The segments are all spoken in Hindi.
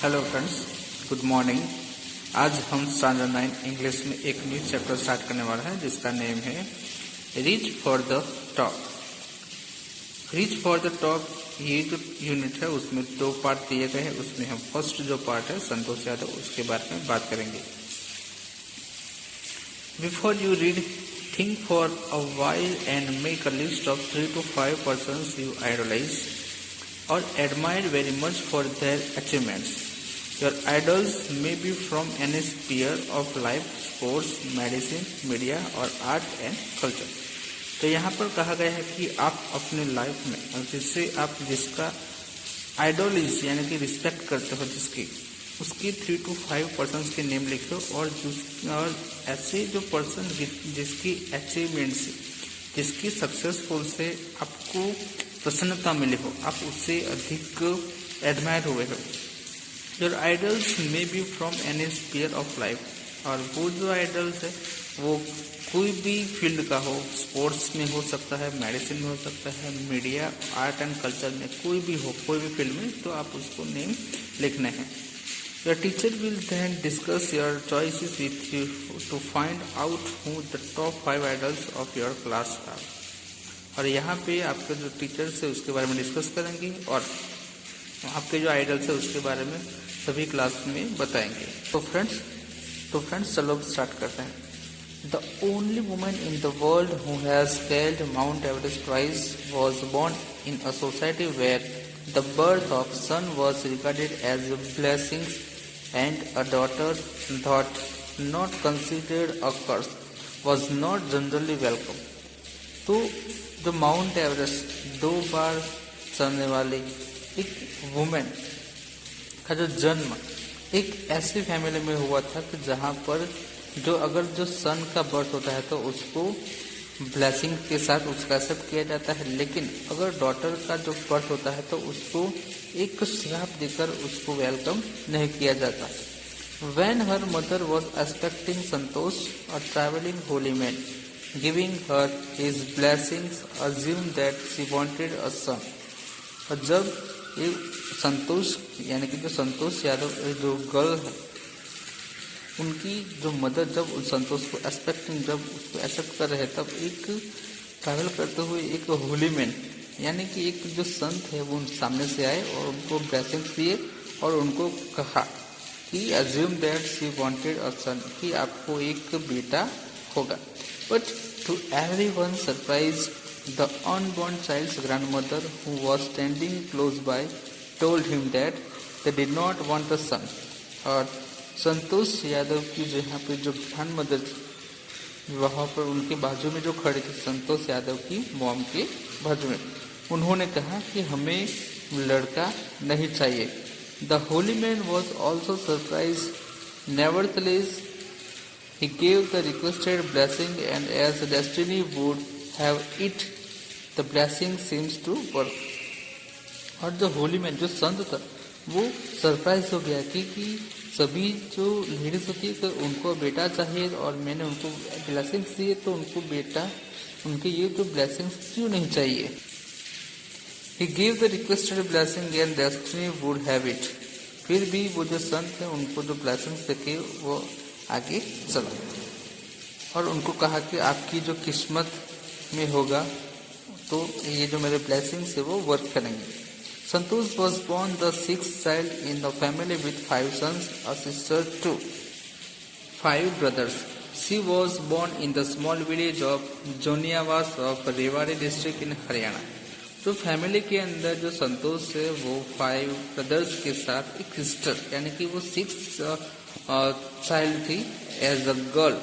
Hello friends, good morning. आज हम स्टैंडर्ड 9 इंग्लिश में एक न्यू चैप्टर स्टार्ट करने वाला है जिसका नेम है reach for the top. Reach for the top ये जो यूनिट है उसमें 2 पार्ट दिए गए हैं। उसमें हम फर्स्ट जो पार्ट है संतोष यादव उसके बारे में बात करेंगे। Before you read, think for a while and make a list of 3 to 5 persons you idolize or admire very much for their achievements. Your idols may be from any sphere of life, sports, medicine, media or art and culture. तो यहाँ पर कहा गया है कि आप अपने लाइफ में जिसका आइडोलिज यानी कि रिस्पेक्ट करते हो उसकी 3 to 5 पर्सन के नेम लिखो और ऐसे जो पर्सन जिसकी अचीवमेंट से जिसकी सक्सेसफुल से आपको प्रसन्नता मिली हो, आप उससे अधिक एडमायर हुए हो। Your idols may be from any sphere of life, और वो जो आइडल्स है वो कोई भी फील्ड का हो, स्पोर्ट्स में हो सकता है, मेडिसिन में हो सकता है, मीडिया, आर्ट एंड कल्चर में कोई भी हो, कोई भी फील्ड में, तो आप उसको नेम लिखने हैं। Your teacher will then discuss your choices with you to find out who the top 5 idols of your class are. और यहाँ पे आपके जो टीचर्स है उसके बारे में डिस्कस करेंगे और आपके जो आइडल्स है उसके बारे में सभी क्लास में बताएंगे। तो फ्रेंड्स चलो स्टार्ट करते हैं। The only woman in the world who has scaled Mount Everest twice was born in a society where the birth of son was regarded as a blessing and a daughter, thought not considered a curse, was not generally welcome. तो जो माउंट एवरेस्ट 2 बार चढ़ने वाली एक वुमेन का जो जन्म एक ऐसी फैमिली में हुआ था कि जहाँ पर जो सन का बर्थ होता है तो उसको ब्लेसिंग के साथ उसका एक्सेप्ट किया जाता है, लेकिन अगर डॉटर का जो बर्थ होता है तो उसको एक श्राप देकर उसको वेलकम नहीं किया जाता। When her mother was expecting Santosh, a traveling holy man, giving her his blessings, assumed that she wanted a son. और जब ये संतोष यानी कि जो संतोष यादव जो गर्ल है उनकी जो मदर जब उन संतोष को उसको एक्सेप्ट कर रहे तब एक ट्रैवल करते हुए एक होली मैन यानी कि एक जो संत है वो सामने से आए और उनको ब्लेसिंग्स दिए और उनको कहा कि assume that she wanted a son, कि आपको एक बेटा होगा। But to everyone surprise the unborn child's grandmother who was standing close by told him that they did not want a son. और संतोष यादव की जो यहाँ पे जो ग्रैंड मदर थी वहाँ पर उनके बाजू में जो खड़े थे संतोष यादव की मॉम के बाजू में, उन्होंने कहा कि हमें लड़का नहीं चाहिए। The holy man was also surprise, nevertheless he gave the requested blessing and as destiny would have it, the blessing seems to work. और जो होली मैन जो संत था वो सरप्राइज हो गया कि सभी जो लेडीज होती है तो उनको बेटा चाहिए और मैंने उनको ब्लेसिंग्स दिए तो उनको बेटा उनके ये जो ब्लेसिंग्स क्यों नहीं चाहिए। He gave the requested blessing and destiny would have it. फिर भी वो जो संत है उनको जो ब्लेसिंग्स देके वो आगे चला और उनको कहा कि आपकी जो किस्मत में होगा तो ये जो मेरे ब्लेसिंग्स है वो वर्क करेंगे। संतोष was born the 6th child in the family with 5 sons, a sister too, 5 brothers. She was born in the small village of Joniawas of Rewari district in Haryana. तो फैमिली के अंदर जो संतोष है वो 5 ब्रदर्स के साथ एक सिस्टर यानी कि वो 6th चाइल्ड थी एज अ गर्ल,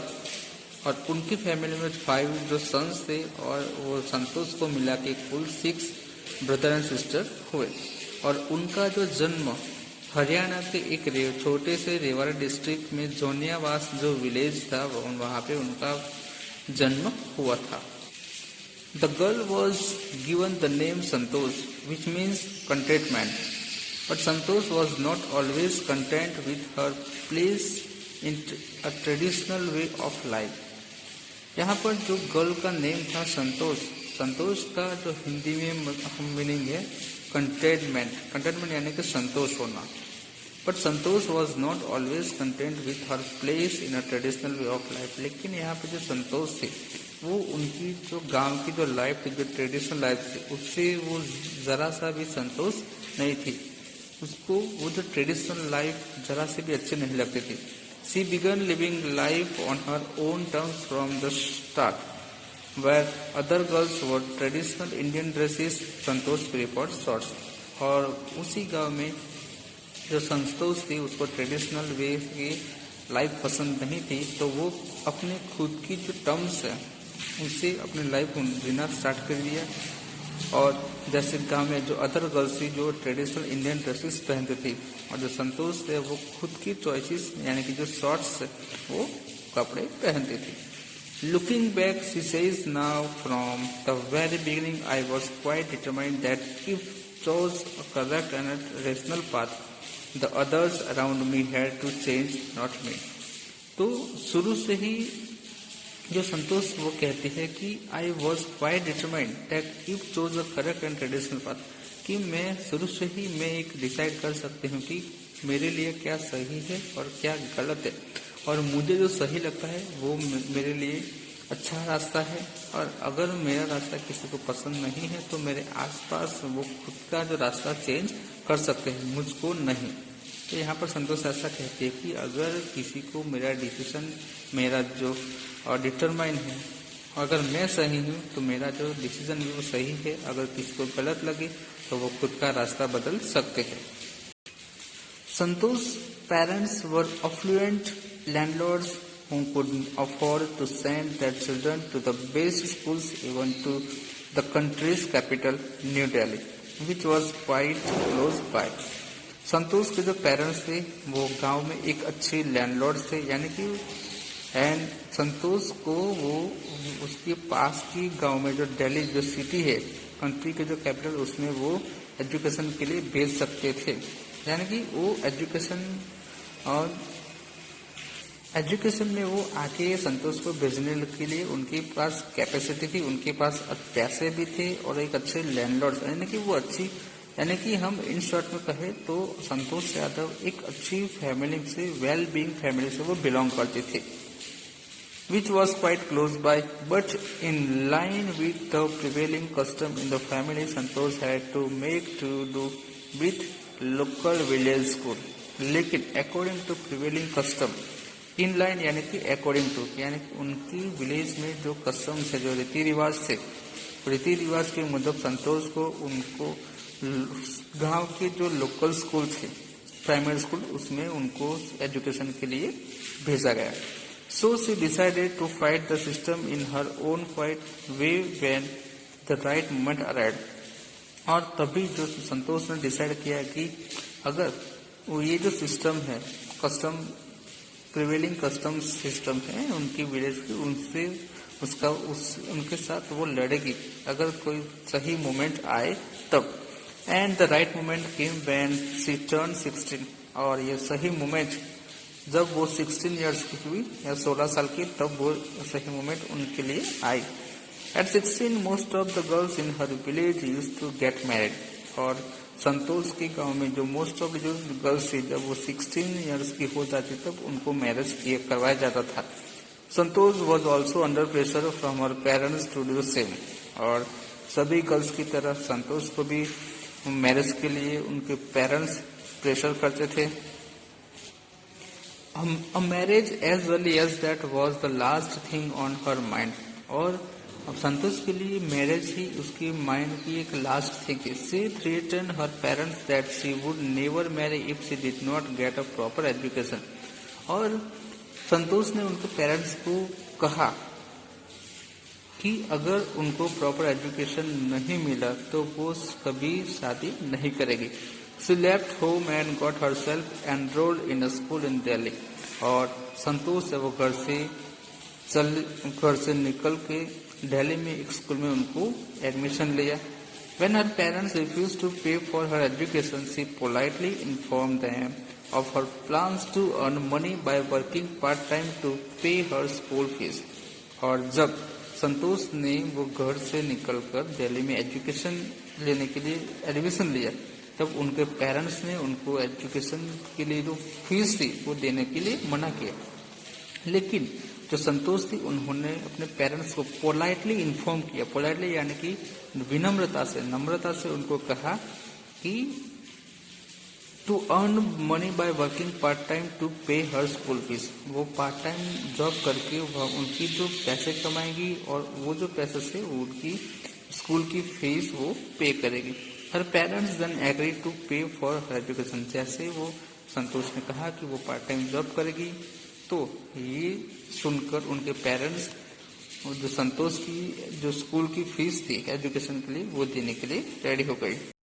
और उनकी फैमिली में 5 जो सन्स थे और वो संतोष को मिला के कुल 6 ब्रदर एंड सिस्टर हुए। और उनका जो जन्म हरियाणा के एक छोटे से रेवाड़ी डिस्ट्रिक्ट में जोनियावास जो विलेज था वहाँ पे उनका जन्म हुआ था। The girl was given the name Santosh, which means contentment. But Santosh was not always content with her place in a traditional way of life. यहाँ पर जो गर्ल का नेम था संतोष का जो हिंदी में मीनिंग है कंटेनमेंट यानी कि संतोष होना। But Santosh was not always content with her place in a traditional way of life. लेकिन यहाँ पे जो संतोष थे वो उनकी जो गांव की जो लाइफ थी, जो ट्रेडिशनल लाइफ थी, उससे वो जरा सा भी संतोष नहीं थी। उसको वो जो ट्रेडिशनल लाइफ जरा से भी अच्छे नहीं लगते थे। She began living life on her own terms from the start, where other girls wore traditional Indian dresses, Santosh preferred shorts. और उसी गांव में जो संतोष थी उसको ट्रेडिशनल वे की लाइफ पसंद नहीं थी, तो वो अपने खुद की जो टर्म्स है उनसे अपनी लाइफ जीना स्टार्ट कर दिया। और जैसे गांव में जो अदर गर्ल्स थी जो ट्रेडिशनल इंडियन ड्रेसेस पहनती थी, और जो संतोष थे वो खुद की चॉइसेस यानी कि जो शॉर्ट्स वो कपड़े पहनती थी। Looking back, she says, now from the very beginning, I was quite determined that if chose a correct and a rational path, the others around me had to change, not me. तो शुरू से ही जो संतोष वो कहती है कि I was quite determined that if chose a correct and traditional path, कि मैं शुरू से ही मैं एक डिसाइड कर सकती हूँ कि मेरे लिए क्या सही है और क्या गलत है, और मुझे जो सही लगता है वो मेरे लिए अच्छा रास्ता है, और अगर मेरा रास्ता किसी को पसंद नहीं है तो मेरे आसपास वो खुद का जो रास्ता चेंज कर सकते हैं, मुझको नहीं। तो यहाँ पर संतोष ऐसा कहती है कि अगर किसी को मेरा डिसीजन, मेरा जो डिटरमाइन है, अगर मैं सही हूँ तो मेरा जो डिसीजन है वो सही है, अगर किसी को गलत लगे तो वो खुद का रास्ता बदल सकते हैं। Santosh parents were affluent landlords who could afford to send their children to the best schools, even to the country's capital, New Delhi, which was quite close by. संतोष के जो पेरेंट्स थे वो गांव में एक अच्छे लैंडलॉर्ड थे, यानी कि एंड संतोष को वो उसके पास की गांव में जो दिल्ली जो सिटी है, कंट्री के जो कैपिटल, उसमें वो एजुकेशन के लिए भेज सकते थे। यानी कि वो एजुकेशन में वो आके संतोष को भेजने के लिए उनके पास कैपेसिटी थी, उनके पास पैसे भी थे और एक अच्छे लैंडलॉर्ड, यानी कि वो अच्छी, यानी कि हम इन शॉर्ट में कहें तो संतोष यादव एक अच्छी फैमिली से, वेल बीइंग फैमिली से वो बिलोंग करते थे, which was quite close by, but in line with the prevailing custom in the family, Santosh had to make to do with local village school. लेकिन according to prevailing custom, in line यानी कि अकॉर्डिंग टू, यानी कि उनकी विलेज में जो कस्टम से, जो रीति रिवाज थे, रीति रिवाज के मुताबिक संतोष को उनको गांव के जो लोकल स्कूल थे, प्राइमरी स्कूल, उसमें उनको एजुकेशन के लिए भेजा गया। So she decided to fight the system in her own quiet way when the right moment arrived. और तभी जो संतोष ने डिसाइड किया कि अगर वो ये जो सिस्टम है, कस्टम प्रिवेलिंग कस्टम सिस्टम है उनकी विलेज की, उनसे उनके साथ वो लड़ेगी अगर कोई सही मोमेंट आए तब। And the right moment came when she turn 16, और ये सही मोमेंट जब वो 16 इयर्स की हुई या 16 साल की, तब वो सही मोमेंट उनके लिए आई। At 16 most of the girls in her village used to get married, और संतोष के गांव में जो मोस्ट ऑफ जो गर्ल्स थी, जब वो 16 इयर्स की हो जाती तब उनको मैरिज करवाया जाता था। Santosh was also under pressure from her parents to do same, और सभी गर्ल्स की तरह संतोष को भी मैरिज के लिए उनके पेरेंट्स प्रेशर करते थे। A marriage as early as that was the last thing on her mind, और अब संतोष के लिए मैरिज ही उसकी माइंड की एक लास्ट थिंग थी। She threaten her parents that she would never marry if she did not get a proper education, और संतोष ने उनके पेरेंट्स को कहा कि अगर उनको प्रॉपर एजुकेशन नहीं मिला तो वो कभी शादी नहीं करेगी। She left home and got herself enrolled in a school इन दिल्ली, और संतोष वो घर से निकल के दिल्ली में एक स्कूल में उनको एडमिशन लिया। When her parents refused to pay for her education, she politely informed them of her plans to earn money by working part-time to pay her school fees. और जब संतोष ने वो घर से निकलकर दिल्ली में एजुकेशन लेने के लिए एडमिशन लिया, तब उनके पेरेंट्स ने उनको एजुकेशन के लिए जो फीस थी वो देने के लिए मना किया। लेकिन जो संतोष थी उन्होंने अपने पेरेंट्स को पोलाइटली इन्फॉर्म किया, पोलाइटली यानी कि विनम्रता से, नम्रता से उनको कहा कि to earn money by working part time to pay her school fees. वो पार्ट टाइम जॉब करके वह उनकी जो पैसे कमाएगी और वो जो पैसे से उनकी स्कूल की फीस वो पे करेगी। हर पेरेंट्स देन एग्री टू पे फॉर हर एजुकेशन। जैसे वो संतोष ने कहा कि वो पार्ट टाइम जॉब करेगी, तो ये सुनकर उनके पेरेंट्स जो संतोष की जो स्कूल की फीस थी एजुकेशन के लिए वो देने के लिए रेडी हो गई।